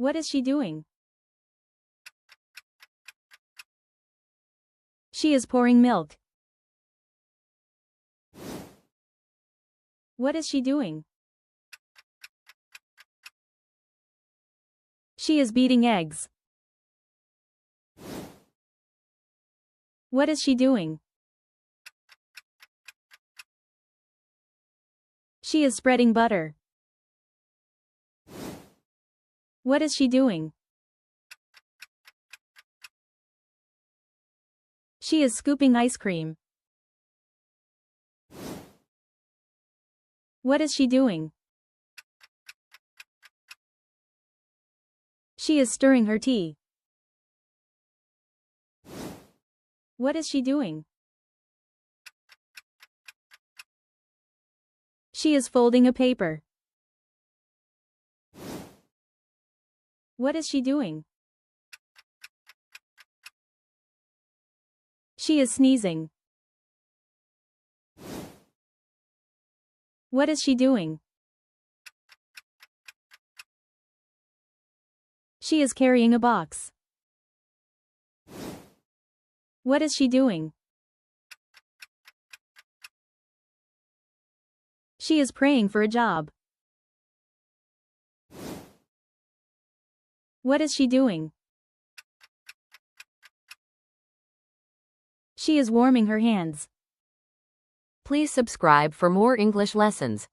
What is she doing? She is pouring milk. What is she doing? She is beating eggs. What is she doing? She is spreading butter. What is she doing? She is scooping ice cream. What is she doing? She is stirring her tea. What is she doing? She is folding a paper. What is she doing? She is sneezing. What is she doing? She is carrying a box. What is she doing? She is praying for a job. What is she doing? She is warming her hands. Please subscribe for more English lessons.